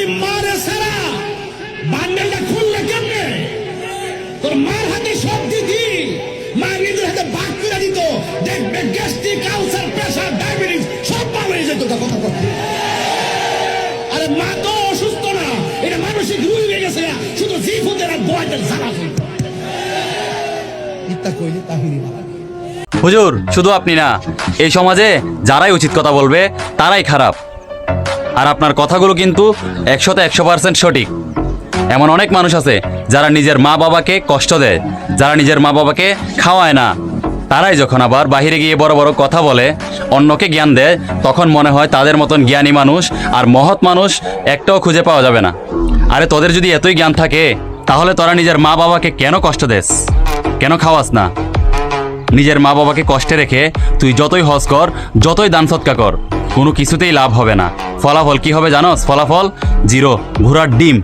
তুই মারে সারা বান্ডেলটা খুললে কেমনে? তোর মার হাতে সব দিতি, মা নিজের হাতে ভাগ করে দিত, দেখবে গ্যাস্ট্রিক, আলসার, প্রেসার, ডায়াবেটিস সব পাওয়া যেত। কথা কথা আরে মা তো অসুস্থ না, এটা মানসিক রোগ হয়ে গেছে, শুধু জিফুদের আর বয়দের জ্বালা হইত। ইত্যা কইলি তাহিরি বাবা। হুজুর, শুধু আপনি না, এই সমাজে যারাই উচিত কথা বলবে তারাই খারাপ। আর আপনার কথাগুলো কিন্তু 100% সঠিক। এমন অনেক মানুষ আছে যারা নিজের মা বাবাকে কষ্ট দেয়, যারা নিজের মা বাবাকে খাওয়ায় না, তারাই যখন আবার বাহিরে গিয়ে বড় বড় কথা বলে, অন্যকে জ্ঞান দেয়, তখন মনে হয় তাদের মতন জ্ঞানী মানুষ আর মহৎ মানুষ একটাও খুঁজে পাওয়া যাবে না। আরে তোদের যদি এতই জ্ঞান থাকে, তাহলে তোরা নিজের মা বাবাকে কেন কষ্ট দেস, কেন খাওয়াস না? নিজের মা বাবাকে কষ্টে রেখে তুই যতই হজ কর, যতই দান সৎকা কর, কোনো কিছুতেই লাভ হবে না। ফলাফল কি হবে জানোস? ফলাফল জিরো, ঘোড়ার ডিম।